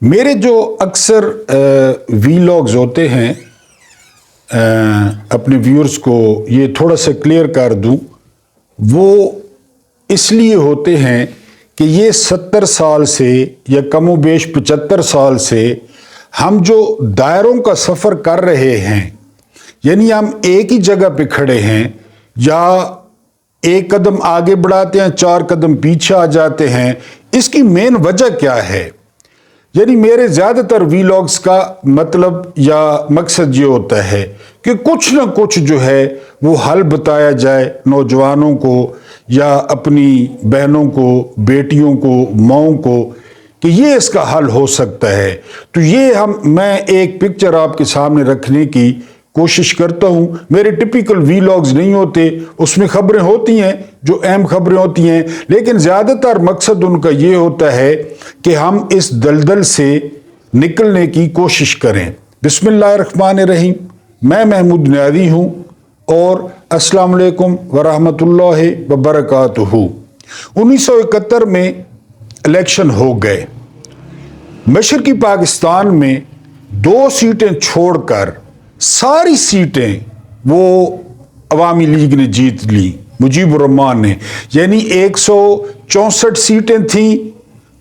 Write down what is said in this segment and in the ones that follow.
میرے جو اکثر ویلاگز ہوتے ہیں اپنے ویورز کو یہ تھوڑا سا کلیئر کر دوں، وہ اس لیے ہوتے ہیں کہ یہ 70 سال سے یا کم و بیش 75 سال سے ہم جو دائروں کا سفر کر رہے ہیں، یعنی ہم ایک ہی جگہ پہ کھڑے ہیں یا ایک قدم آگے بڑھاتے ہیں 4 قدم پیچھے آ جاتے ہیں، اس کی مین وجہ کیا ہے؟ یعنی میرے زیادہ تر ویلاگز کا مطلب یا مقصد یہ ہوتا ہے کہ کچھ نہ کچھ جو ہے وہ حل بتایا جائے نوجوانوں کو یا اپنی بہنوں کو، بیٹیوں کو، ماؤں کو، کہ یہ اس کا حل ہو سکتا ہے۔ تو یہ میں ایک پکچر آپ کے سامنے رکھنے کی کوشش کرتا ہوں۔ میرے ٹپیکل ویلاگز نہیں ہوتے، اس میں خبریں ہوتی ہیں جو اہم خبریں ہوتی ہیں، لیکن زیادہ تر مقصد ان کا یہ ہوتا ہے کہ ہم اس دلدل سے نکلنے کی کوشش کریں۔ بسم اللہ الرحمن الرحیم، میں محمود نیازی ہوں اور السلام علیکم ورحمۃ اللہ وبرکاتہ۔ 1971 میں الیکشن ہو گئے۔ مشرقی پاکستان میں 2 سیٹیں چھوڑ کر ساری سیٹیں وہ عوامی لیگ نے جیت لی، مجیب الرحمان نے۔ یعنی 164 سیٹیں تھیں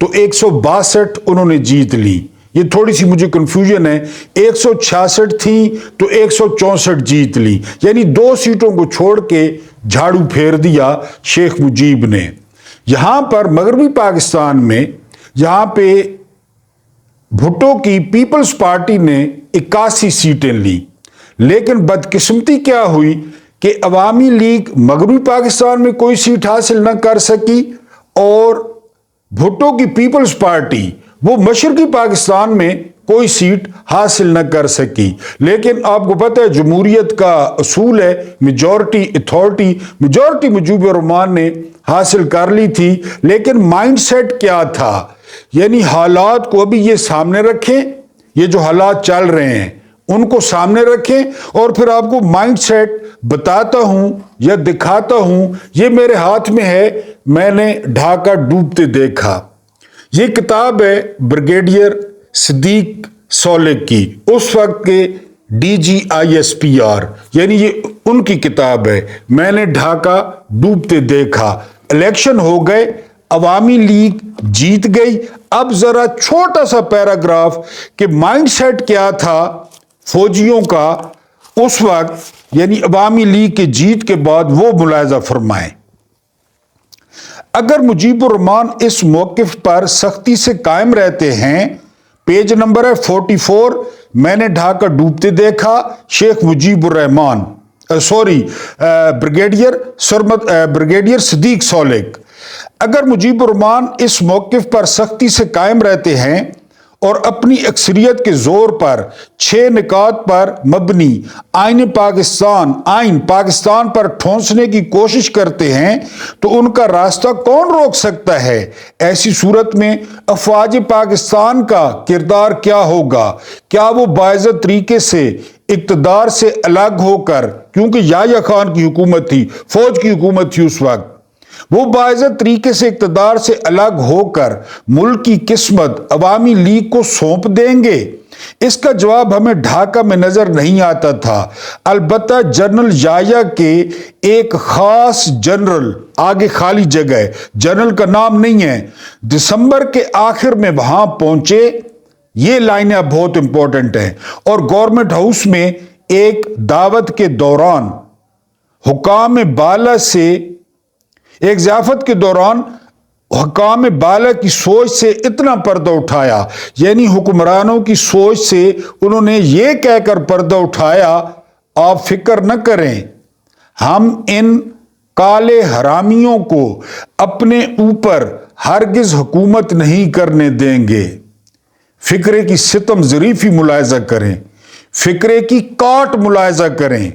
تو 162 انہوں نے جیت لی۔ یہ تھوڑی سی مجھے کنفیوژن ہے، 166 تھیں تو 164 جیت لی، یعنی 2 سیٹوں کو چھوڑ کے جھاڑو پھیر دیا شیخ مجیب نے۔ یہاں پر مغربی پاکستان میں یہاں پہ بھٹو کی پیپلز پارٹی نے 81 سیٹیں لی، لیکن بدقسمتی کیا ہوئی کہ عوامی لیگ مغربی پاکستان میں کوئی سیٹ حاصل نہ کر سکی اور بھٹو کی پیپلز پارٹی وہ مشرقی پاکستان میں کوئی سیٹ حاصل نہ کر سکی۔ لیکن آپ کو پتہ ہے جمہوریت کا اصول ہے میجورٹی اتھارٹی، میجورٹی مجیب الرحمان نے حاصل کر لی تھی، لیکن مائنڈ سیٹ کیا تھا؟ یعنی حالات کو ابھی یہ سامنے رکھیں، یہ جو حالات چل رہے ہیں ان کو سامنے رکھیں اور پھر آپ کو مائنڈ سیٹ بتاتا ہوں یا دکھاتا ہوں۔ یہ میرے ہاتھ میں ہے، میں نے ڈھاکہ ڈوبتے دیکھا۔ یہ کتاب ہے بریگیڈیئر صدیق سولک کی، اس وقت کے DGISPR، یعنی یہ ان کی کتاب ہے۔ میں نے ڈھاکہ ڈوبتے دیکھا۔ الیکشن ہو گئے، عوامی لیگ جیت گئی۔ اب ذرا چھوٹا سا پیراگراف کہ مائنڈ سیٹ کیا تھا فوجیوں کا اس وقت، یعنی عوامی لیگ کے جیت کے بعد، وہ ملاحظہ فرمائیں۔ اگر مجیب الرحمان اس موقف پر سختی سے قائم رہتے ہیں، پیج نمبر ہے 44، میں نے ڈھاکہ ڈوبتے دیکھا، شیخ مجیب الرحمان، بریگیڈیئر صدیق سولک۔ اگر مجیب الرحمان اس موقف پر سختی سے قائم رہتے ہیں اور اپنی اکثریت کے زور پر 6 نکات پر مبنی آئین پاکستان پر ٹھونسنے کی کوشش کرتے ہیں تو ان کا راستہ کون روک سکتا ہے؟ ایسی صورت میں افواج پاکستان کا کردار کیا ہوگا؟ کیا وہ باعزت طریقے سے اقتدار سے الگ ہو کر، کیونکہ یحییٰ خان کی حکومت تھی، فوج کی حکومت تھی اس وقت، وہ باعزت طریقے سے اقتدار سے الگ ہو کر ملک کی قسمت عوامی لیگ کو سونپ دیں گے؟ اس کا جواب ہمیں ڈھاکہ میں نظر نہیں آتا تھا۔ البتہ جنرل یحییٰ کے ایک خاص جنرل، آگے خالی جگہ ہے، جنرل کا نام نہیں ہے، دسمبر کے آخر میں وہاں پہنچے، یہ لائنیں اب بہت امپورٹنٹ ہیں، اور گورنمنٹ ہاؤس میں ایک دعوت کے دوران حکام بالا سے، ایک ضیافت کے دوران حکام بالا کی سوچ سے اتنا پردہ اٹھایا، یعنی حکمرانوں کی سوچ سے انہوں نے یہ کہہ کر پردہ اٹھایا، آپ فکر نہ کریں، ہم ان کالے حرامیوں کو اپنے اوپر ہرگز حکومت نہیں کرنے دیں گے۔ فکرے کی ستم ظریفی ملاحظہ کریں، فکرے کی کاٹ ملاحظہ کریں۔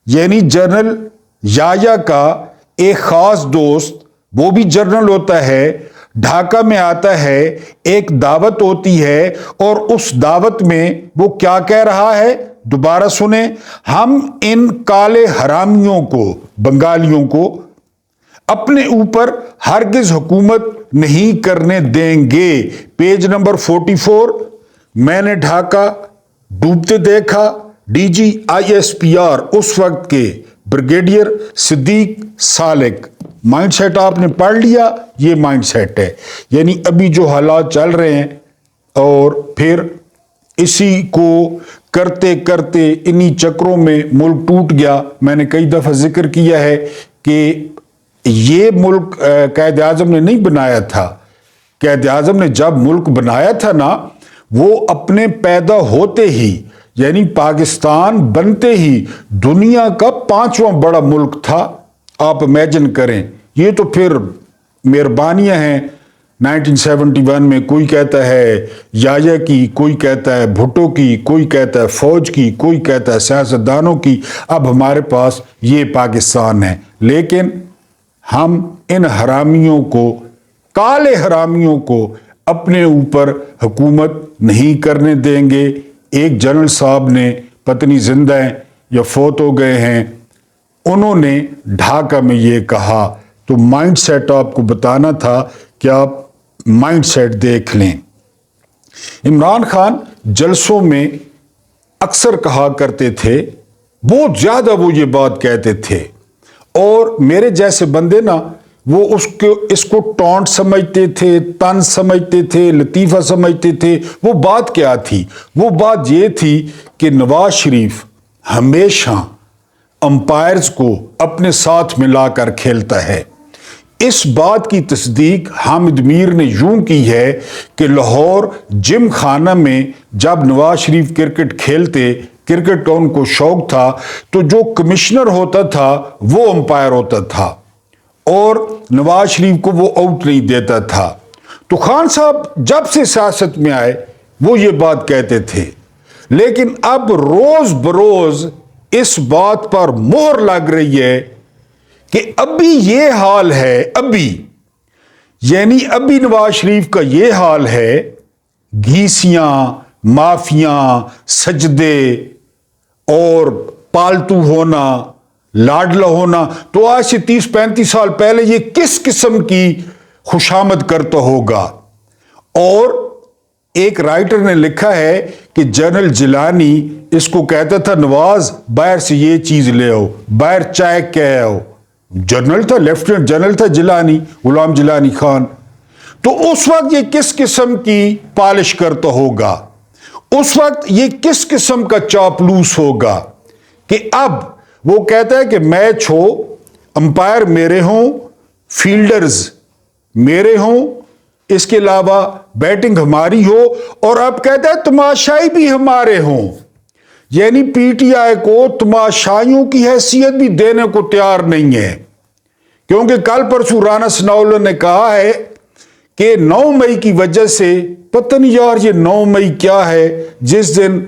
یعنی جنرل یحییٰ کا ایک خاص دوست، وہ بھی جنرل ہوتا ہے، ڈھاکہ میں آتا ہے، ایک دعوت ہوتی ہے، اور اس دعوت میں وہ کیا کہہ رہا ہے؟ دوبارہ سنیں، ہم ان کالے حرامیوں کو، بنگالیوں کو اپنے اوپر ہرگز حکومت نہیں کرنے دیں گے۔ پیج نمبر 44، میں نے ڈھاکہ ڈوبتے دیکھا، D G I S P R اس وقت کے بریگیڈیئر صدیق سالک۔ مائنڈ سیٹ آپ نے پڑھ لیا، یہ مائنڈ سیٹ ہے، یعنی ابھی جو حالات چل رہے ہیں اور پھر اسی کو کرتے کرتے انہی چکروں میں ملک ٹوٹ گیا۔ میں نے کئی دفعہ ذکر کیا ہے کہ یہ ملک قائد اعظم نے نہیں بنایا تھا۔ قائد اعظم نے جب ملک بنایا تھا نا، وہ اپنے پیدا ہوتے ہی یعنی پاکستان بنتے ہی دنیا کا 5واں بڑا ملک تھا۔ آپ امیجن کریں، یہ تو پھر مہربانیاں ہیں۔ 1971 میں کوئی کہتا ہے یایا کی، کوئی کہتا ہے بھٹو کی، کوئی کہتا ہے فوج کی، کوئی کہتا ہے سیاستدانوں کی۔ اب ہمارے پاس یہ پاکستان ہے، لیکن ہم ان حرامیوں کو، کالے حرامیوں کو اپنے اوپر حکومت نہیں کرنے دیں گے۔ ایک جنرل صاحب نے، پتنی زندہ ہیں یا فوت ہو گئے ہیں، انہوں نے ڈھاکہ میں یہ کہا۔ تو مائنڈ سیٹ آپ کو بتانا تھا کہ آپ مائنڈ سیٹ دیکھ لیں۔ عمران خان جلسوں میں اکثر کہا کرتے تھے، بہت زیادہ وہ یہ بات کہتے تھے، اور میرے جیسے بندے نا وہ اس کو ٹونٹ سمجھتے تھے، طنز سمجھتے تھے، لطیفہ سمجھتے تھے۔ وہ بات کیا تھی؟ وہ بات یہ تھی کہ نواز شریف ہمیشہ امپائرز کو اپنے ساتھ ملا کر کھیلتا ہے۔ اس بات کی تصدیق حامد میر نے یوں کی ہے کہ لاہور جم خانہ میں جب نواز شریف کرکٹ کھیلتے، کرکٹ کا ان کو شوق تھا، تو جو کمشنر ہوتا تھا وہ امپائر ہوتا تھا اور نواز شریف کو وہ آؤٹ نہیں دیتا تھا۔ تو خان صاحب جب سے سیاست میں آئے وہ یہ بات کہتے تھے، لیکن اب روز بروز اس بات پر مہر لگ رہی ہے کہ ابھی یہ حال ہے، ابھی نواز شریف کا یہ حال ہے، گھیسیاں، معافیاں، سجدے اور پالتو ہونا، لاڈلا ہونا۔ تو آج سے 30-35 سال پہلے یہ کس قسم کی خوشامد کرتا ہوگا؟ اور ایک رائٹر نے لکھا ہے کہ جنرل جیلانی اس کو کہتا تھا، نواز باہر سے یہ چیز لے آؤ، باہر چائے کہہ آؤ۔ جنرل تھا، لیفٹیننٹ جنرل تھا جیلانی، غلام جیلانی خان۔ تو اس وقت یہ کس قسم کی پالش کرتا ہوگا؟ اس وقت یہ کس قسم کا چاپلوس ہوگا کہ اب وہ کہتا ہے کہ میچ ہو، امپائر میرے ہوں، فیلڈرز میرے ہوں، اس کے علاوہ بیٹنگ ہماری ہو، اور اب کہتا ہے تماشائی بھی ہمارے ہوں۔ یعنی پی ٹی آئی کو تماشائیوں کی حیثیت بھی دینے کو تیار نہیں ہے، کیونکہ کل پرسوں رانا ثناءاللہ نے کہا ہے کہ 9 مئی کی وجہ سے، پتہ نہیں یار یہ 9 مئی کیا ہے، جس دن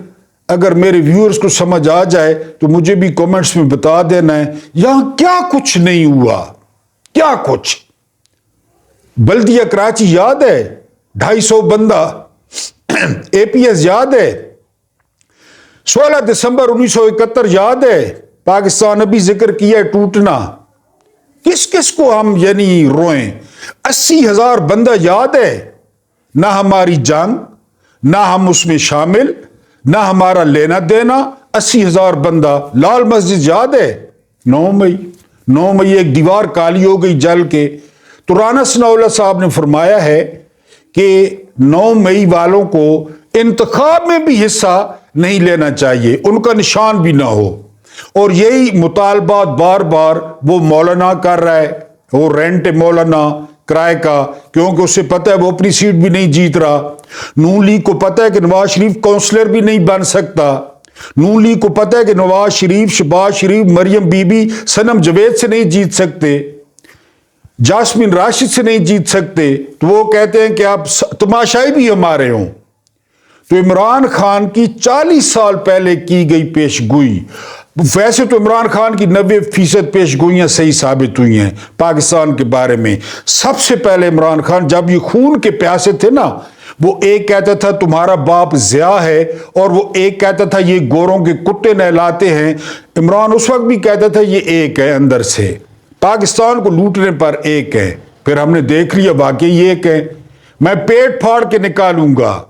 اگر میرے ویورز کو سمجھ آ جائے تو مجھے بھی کومنٹس میں بتا دینا ہے، یہاں کیا کچھ نہیں ہوا، کیا کچھ۔ بلدیہ کراچی یاد ہے، 250 بندہ، اے پی ایس یاد ہے، 16 دسمبر 1971 یاد ہے، پاکستان ابھی ذکر کیا ہے ٹوٹنا۔ کس کس کو ہم یعنی روئیں؟ 80,000 بندہ یاد ہے، نہ ہماری جنگ، نہ ہم اس میں شامل، نہ ہمارا لینا دینا۔ 80,000 بندہ، لال مسجد یاد ہے، 9 مئی ایک دیوار کالی ہو گئی جل کے۔ تو رانا ثناءاللہ صاحب نے فرمایا ہے کہ 9 مئی والوں کو انتخاب میں بھی حصہ نہیں لینا چاہیے، ان کا نشان بھی نہ ہو۔ اور یہی مطالبات بار بار وہ مولانا کر رہا ہے، وہ رینٹ مولانا کرائے کا، کیونکہ اسے پتہ ہے وہ اپنی سیٹ بھی نہیں جیت رہا۔ نون لیگ کو پتہ ہے کہ نواز شریف کونسلر بھی نہیں بن سکتا۔ نون لیگ کو پتہ ہے کہ نواز شریف، شہباز شریف، مریم بی بی، صنم جاوید سے نہیں جیت سکتے، جاسمین راشد سے نہیں جیت سکتے، تو وہ کہتے ہیں کہ آپ تماشائی بھی ہمارے ہوں۔ تو عمران خان کی 40 سال پہلے کی گئی پیش گوئی، ویسے تو عمران خان کی 90% پیش گوئیاں صحیح ثابت ہوئی ہیں پاکستان کے بارے میں۔ سب سے پہلے عمران خان جب یہ خون کے پیاسے تھے نا، وہ ایک کہتا تھا تمہارا باپ ضیاء ہے، اور وہ ایک کہتا تھا یہ گوروں کے کتے نہلاتے ہیں۔ عمران اس وقت بھی کہتا تھا یہ ایک ہے اندر سے۔ پاکستان کو لوٹنے پر ایک ہے، پھر ہم نے دیکھ لیا واقعی ایک ہے، میں پیٹ پھاڑ کے نکالوں گا۔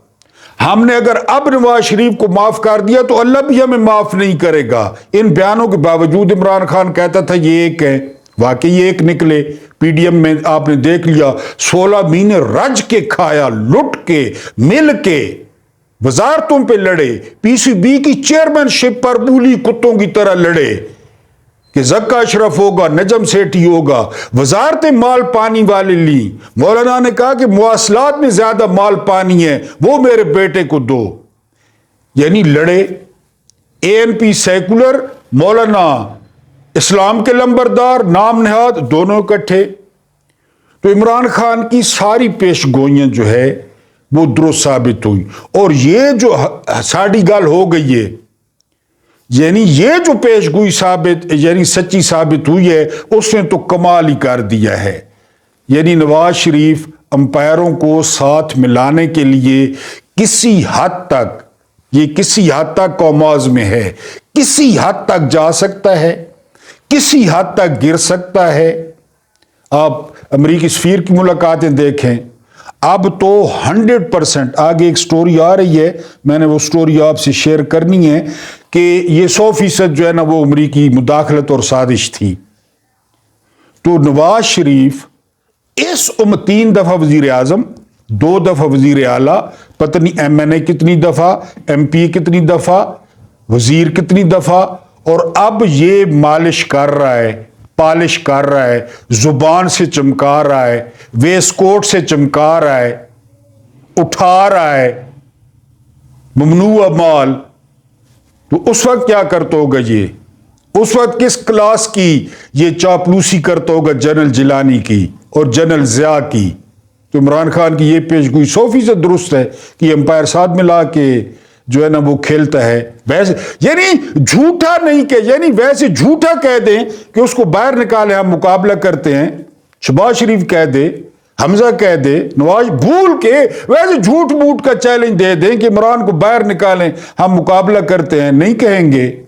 ہم نے اگر اب نواز شریف کو معاف کر دیا تو اللہ بھی ہمیں معاف نہیں کرے گا۔ ان بیانوں کے باوجود عمران خان کہتا تھا یہ ایک ہے، واقعی ایک نکلے۔ پی ڈی ایم میں آپ نے دیکھ لیا 16 مہینے رج کے کھایا، لٹ کے، مل کے، وزارتوں پہ لڑے، پی سی بی کی چیئرمین شپ پر بولی کتوں کی طرح لڑے کہ زکا اشرف ہوگا، نجم سیٹھی ہوگا، وزارت مال پانی والے لی۔ مولانا نے کہا کہ مواصلات میں زیادہ مال پانی ہے، وہ میرے بیٹے کو دو۔ یعنی لڑے، اے این پی سیکولر، مولانا اسلام کے لمبردار، نام نہاد دونوں اکٹھے۔ تو عمران خان کی ساری پیش گوئیاں جو ہے وہ درست ثابت ہوئی، اور یہ جو ساڑی گال ہو گئی ہے، یعنی یہ جو پیش گوئی یعنی سچی ثابت ہوئی ہے، اس نے تو کمال ہی کر دیا ہے۔ یعنی نواز شریف امپائروں کو ساتھ ملانے کے لیے کسی حد تک کوماز میں ہے، کسی حد تک جا سکتا ہے، کسی حد تک گر سکتا ہے۔ آپ امریکی سفیر کی ملاقاتیں دیکھیں، اب تو 100%، آگے ایک سٹوری آ رہی ہے، میں نے وہ سٹوری آپ سے شیئر کرنی ہے کہ یہ 100% جو ہے نا وہ امریکی مداخلت اور سازش تھی۔ تو نواز شریف اس 3 دفعہ وزیر اعظم، 2 دفعہ وزیر اعلیٰ، پتہ نہیں ایم این اے کتنی دفعہ، ایم پی کتنی دفعہ، وزیر کتنی دفعہ، اور اب یہ مالش کر رہا ہے، پالش کر رہا ہے، زبان سے چمکا رہا ہے، ویسٹ کوٹ سے چمکا رہا ہے، اٹھا رہا ہے ممنوع مال۔ تو اس وقت کیا کرتا ہوگا یہ؟ اس وقت کس کلاس کی یہ چاپلوسی کرتا ہوگا جنرل جیلانی کی اور جنرل ضیاء کی؟ تو عمران خان کی یہ پیش گوئی 100% درست ہے کہ یہ امپائر ساتھ ملا کے جو ہے نا وہ کھیلتا ہے، ویسے یعنی جھوٹا نہیں کہ، یعنی ویسے جھوٹا کہہ دیں کہ اس کو باہر نکالے ہم مقابلہ کرتے ہیں، شہباز شریف کہہ دے، حمزہ کہہ دے، نواز، بھول کے ویسے جھوٹ موٹ کا چیلنج دے دیں کہ عمران کو باہر نکالیں ہم مقابلہ کرتے ہیں، نہیں کہیں گے،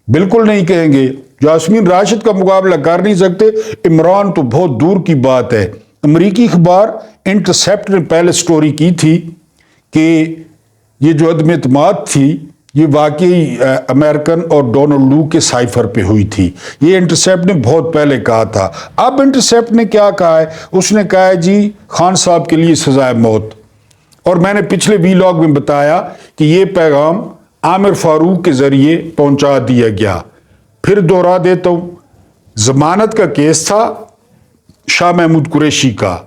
بالکل نہیں کہیں گے۔ یاسمین راشد کا مقابلہ کر نہیں سکتے، عمران تو بہت دور کی بات ہے۔ امریکی اخبار انٹرسیپٹ نے پہلے سٹوری کی تھی کہ یہ جو عدم اعتماد تھی یہ واقعی امریکن اور ڈونلڈ لو کے سائفر پہ ہوئی تھی، یہ انٹرسیپٹ نے بہت پہلے کہا تھا۔ اب انٹرسیپٹ نے کیا کہا ہے؟ اس نے کہا ہے جی خان صاحب کے لیے سزائے موت، اور میں نے پچھلے ویلاگ میں بتایا کہ یہ پیغام عامر فاروق کے ذریعے پہنچا دیا گیا۔ پھر دوہرا دیتا ہوں، ضمانت کا کیس تھا شاہ محمود قریشی کا،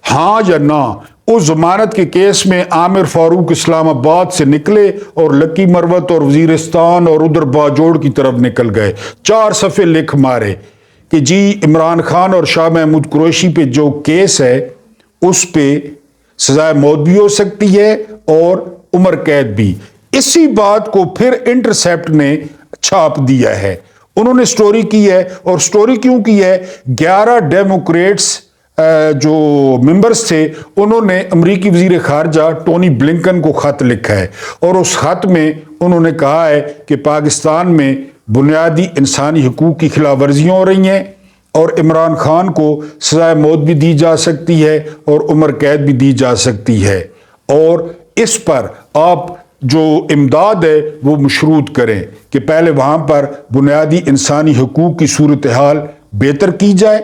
ہاں یا نہ؟ اس ضمانت کے کیس میں عامر فاروق اسلام آباد سے نکلے اور لکی مروت اور وزیرستان اور ادھر باجوڑ کی طرف نکل گئے، 4 صفحے لکھ مارے کہ جی عمران خان اور شاہ محمود قریشی پہ جو کیس ہے اس پہ سزائے موت بھی ہو سکتی ہے اور عمر قید بھی۔ اسی بات کو پھر انٹرسیپٹ نے چھاپ دیا ہے، انہوں نے سٹوری کی ہے، اور سٹوری کیوں کی ہے؟ 11 ڈیموکریٹس جو ممبرز تھے انہوں نے امریکی وزیر خارجہ ٹونی بلنکن کو خط لکھا ہے، اور اس خط میں انہوں نے کہا ہے کہ پاکستان میں بنیادی انسانی حقوق کی خلاف ورزیاں ہو رہی ہیں، اور عمران خان کو سزائے موت بھی دی جا سکتی ہے اور عمر قید بھی دی جا سکتی ہے، اور اس پر آپ جو امداد ہے وہ مشروط کریں کہ پہلے وہاں پر بنیادی انسانی حقوق کی صورتحال بہتر کی جائے،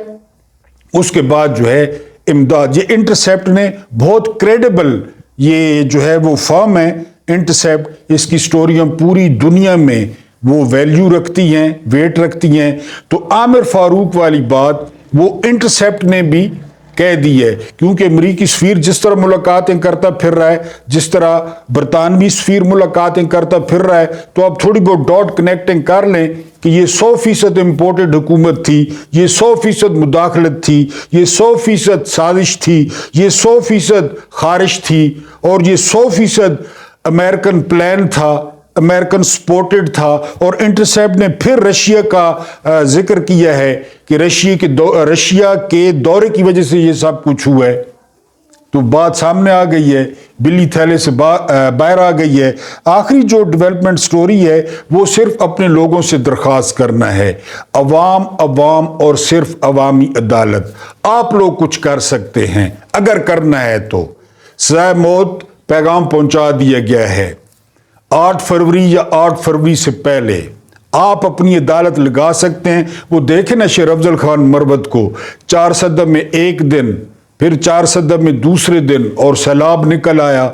اس کے بعد جو ہے امداد۔ یہ انٹرسیپٹ نے بہت کریڈیبل یہ جو ہے وہ فارم ہے انٹرسیپٹ، اس کی سٹوریاں پوری دنیا میں وہ ویلیو رکھتی ہیں، ویٹ رکھتی ہیں۔ تو عامر فاروق والی بات وہ انٹرسیپٹ نے بھی کہہ دی ہے، کیونکہ امریکی سفیر جس طرح ملاقاتیں کرتا پھر رہا ہے، جس طرح برطانوی سفیر ملاقاتیں کرتا پھر رہا ہے، تو آپ تھوڑی بہت ڈاٹ کنیکٹنگ کر لیں کہ یہ 100% امپورٹڈ حکومت تھی، یہ 100% مداخلت تھی، یہ 100% سازش تھی، یہ 100% خارش تھی، اور یہ 100% امریکن پلان تھا، امریکن سپورٹڈ تھا۔ اور انٹرسیپٹ نے پھر رشیا کا ذکر کیا ہے کہ رشیا کے دورے کی وجہ سے یہ سب کچھ ہوا ہے۔ تو بات سامنے آ گئی ہے، بلی تھیلے سے باہر آ گئی ہے۔ آخری جو ڈیولپمنٹ سٹوری ہے وہ صرف اپنے لوگوں سے درخواست کرنا ہے، عوام عوام اور صرف عوامی عدالت۔ آپ لوگ کچھ کر سکتے ہیں اگر کرنا ہے تو۔ سزائے موت پیغام پہنچا دیا گیا ہے۔ 8 فروری یا 8 فروری سے پہلے آپ اپنی عدالت لگا سکتے ہیں۔ وہ دیکھیں نا شیر افضل خان مروت کو 4 صدم میں ایک دن، پھر 4 صدم میں دوسرے دن، اور سیلاب نکل آیا،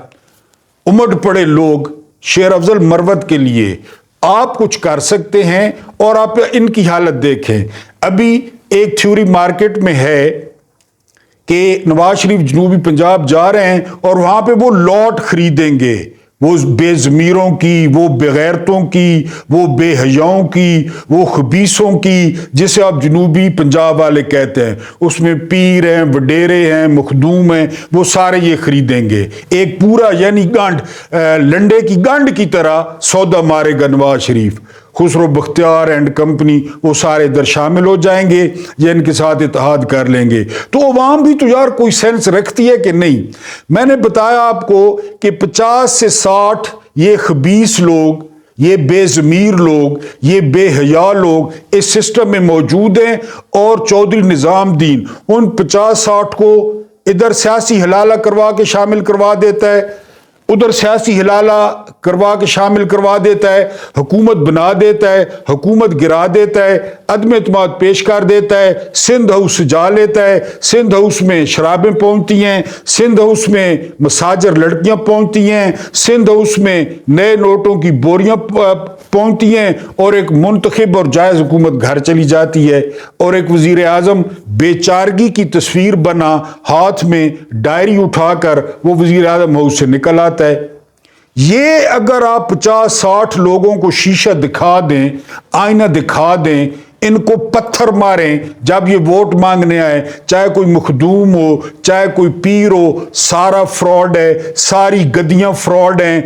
امٹ پڑے لوگ شیر افضل مروت کے لیے۔ آپ کچھ کر سکتے ہیں، اور آپ ان کی حالت دیکھیں۔ ابھی ایک تھیوری مارکیٹ میں ہے کہ نواز شریف جنوبی پنجاب جا رہے ہیں اور وہاں پہ وہ لاٹ خریدیں گے، وہ بے ضمیروں کی، وہ بغیرتوں کی، وہ بے حیاؤں کی، وہ خبیثوں کی، جسے آپ جنوبی پنجاب والے کہتے ہیں۔ اس میں پیر ہیں، وڈیرے ہیں، مخدوم ہیں، وہ سارے یہ خریدیں گے۔ ایک پورا یعنی گانڈ، لنڈے کی گانڈ کی طرح سودا مارے گا نواز شریف۔ خسرو بختیار اینڈ کمپنی وہ سارے ادھر شامل ہو جائیں گے یا ان کے ساتھ اتحاد کر لیں گے۔ تو عوام بھی تو یار کوئی سینس رکھتی ہے کہ نہیں؟ میں نے بتایا آپ کو کہ 50 سے 60 یہ خبیث لوگ، یہ بے ضمیر لوگ، یہ بے حیا لوگ اس سسٹم میں موجود ہیں، اور چودھری نظام الدین ان 50-60 کو ادھر سیاسی حلالہ کروا کے شامل کروا دیتا ہے، ادھر سیاسی حلالہ کروا کے شامل کروا دیتا ہے، حکومت بنا دیتا ہے، حکومت گرا دیتا ہے، عدم اعتماد پیش کر دیتا ہے، سندھ ہاؤس سجا لیتا ہے، سندھ ہاؤس میں شرابیں پہنچتی ہیں، سندھ ہاؤس میں مساجر لڑکیاں پہنچتی ہیں، سندھ ہاؤس میں نئے نوٹوں کی بوریاں پہنچتی ہیں، اور ایک منتخب اور جائز حکومت گھر چلی جاتی ہے، اور ایک وزیر اعظم بے چارگی کی تصویر بنا ہاتھ میں ڈائری اٹھا کر وہ وزیر اعظم ہاؤس سے نکل آتا ہے۔ یہ اگر آپ 50-60 لوگوں کو شیشہ دکھا دیں، آئینہ دکھا دیں، ان کو پتھر ماریں جب یہ ووٹ مانگنے آئے، چاہے کوئی مخدوم ہو، چاہے کوئی پیر ہو، سارا فراڈ ہے، ساری گدیاں فراڈ ہیں،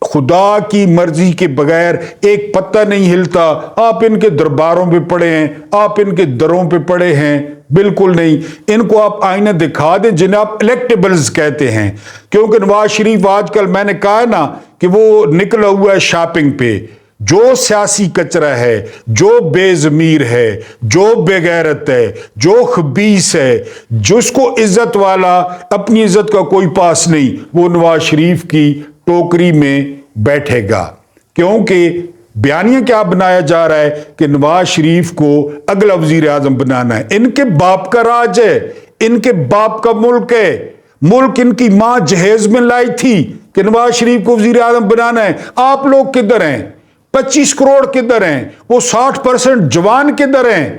خدا کی مرضی کے بغیر ایک پتہ نہیں ہلتا۔ آپ ان کے درباروں پہ پڑے ہیں، آپ ان کے دروں پہ پڑے ہیں، بالکل نہیں۔ ان کو آپ آئینہ دکھا دیں جنہیں آپ الیکٹیبلز کہتے ہیں، کیونکہ نواز شریف آج کل میں نے کہا ہے نا کہ وہ نکلا ہوا ہے شاپنگ پہ۔ جو سیاسی کچرا ہے، جو بے ضمیر ہے، جو بے غیرت ہے، جو خبیث ہے، جس کو عزت والا اپنی عزت کا کوئی پاس نہیں، وہ نواز شریف کی ٹوکری میں بیٹھے گا۔ کیونکہ بیانیہ کیا بنایا جا رہا ہے کہ نواز شریف کو اگلا وزیر اعظم بنانا ہے۔ ان کے باپ کا راج ہے، ان کے باپ کا ملک ہے، ملک ان کی ماں جہیز میں لائی تھی کہ نواز شریف کو وزیر اعظم بنانا ہے۔ آپ لوگ کدھر ہیں؟ 25 کروڑ کدھر ہیں؟ وہ 60% جوان کدھر ہیں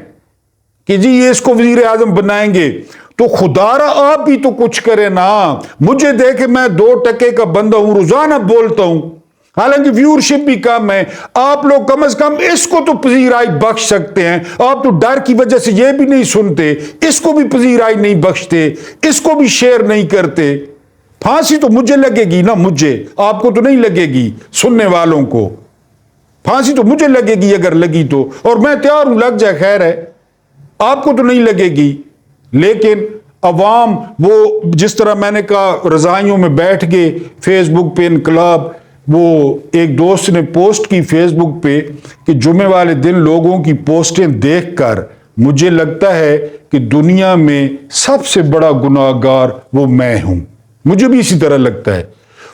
کہ جی یہ اس کو وزیر اعظم بنائیں گے؟ تو خدا را آپ بھی تو کچھ کریں نا۔ مجھے دیکھیں، میں 2% کا بندہ ہوں، روزانہ بولتا ہوں، حالانکہ ویورشپ بھی کم ہے۔ آپ لوگ کم از کم اس کو تو پذیرائی بخش سکتے ہیں۔ آپ تو ڈر کی وجہ سے یہ بھی نہیں سنتے، اس کو بھی پذیرائی نہیں بخشتے، اس کو بھی شیئر نہیں کرتے۔ پھانسی تو مجھے لگے گی نا، مجھے، آپ کو تو نہیں لگے گی، سننے والوں کو پھانسی تو مجھے لگے گی اگر لگی تو، اور میں تیار ہوں، لگ جائے، خیر ہے، آپ کو تو نہیں لگے گی۔ لیکن عوام وہ جس طرح میں نے کہا رضائیوں میں بیٹھ گئے، فیس بک پہ انقلاب، وہ ایک دوست نے پوسٹ کی فیس بک پہ کہ جمعے والے دن لوگوں کی پوسٹیں دیکھ کر مجھے لگتا ہے کہ دنیا میں سب سے بڑا گناہگار وہ میں ہوں، مجھے بھی اسی طرح لگتا ہے۔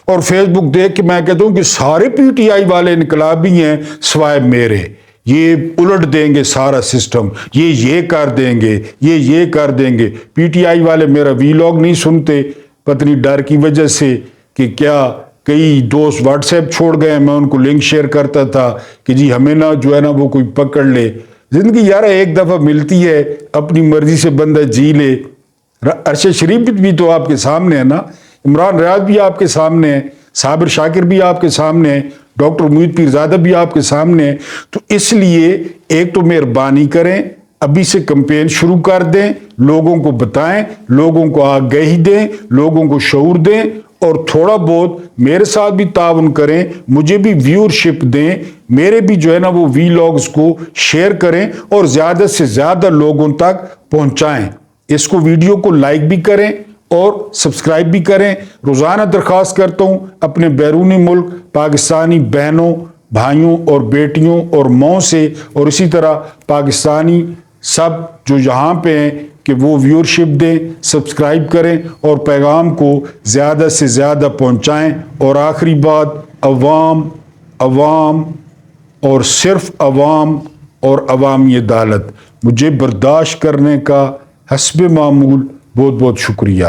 اور فیس بک دیکھ کے میں کہتا ہوں کہ سارے پی ٹی آئی والے انقلابی ہیں سوائے میرے، یہ الٹ دیں گے سارا سسٹم، یہ کر دیں گے، یہ کر دیں گے۔ پی ٹی آئی والے میرا ویلاگ نہیں سنتے، پتنی ڈر کی وجہ سے کہ کیا کئی دوست واٹس ایپ چھوڑ گئے، میں ان کو لنک شیئر کرتا تھا کہ جی ہمیں نہ جو ہے نا وہ کوئی پکڑ لے۔ زندگی یار ایک دفعہ ملتی ہے، اپنی مرضی سے بندہ جی لے۔ ارشد شریف بھی تو آپ کے سامنے ہے نا، عمران ریاض بھی آپ کے سامنے ہے، صابر شاکر بھی آپ کے سامنے ہے، ڈاکٹر امید پیرزادہ بھی آپ کے سامنے ہے۔ تو اس لیے ایک تو مہربانی کریں، ابھی سے کمپین شروع کر دیں، لوگوں کو بتائیں، لوگوں کو آگہی دیں، لوگوں کو شعور دیں، اور تھوڑا بہت میرے ساتھ بھی تعاون کریں، مجھے بھی ویورشپ دیں، میرے بھی جو ہے نا وہ ویلاگز کو شیئر کریں اور زیادہ سے زیادہ لوگوں تک پہنچائیں۔ اس کو ویڈیو کو لائک بھی کریں اور سبسکرائب بھی کریں۔ روزانہ درخواست کرتا ہوں اپنے بیرونی ملک پاکستانی بہنوں، بھائیوں اور بیٹیوں اور ماؤں سے، اور اسی طرح پاکستانی سب جو یہاں پہ ہیں کہ وہ ویورشپ دیں، سبسکرائب کریں اور پیغام کو زیادہ سے زیادہ پہنچائیں۔ اور آخری بات، عوام عوام اور صرف عوام اور عوامی عدالت۔ مجھے برداشت کرنے کا حسب معمول بہت بہت شکریہ۔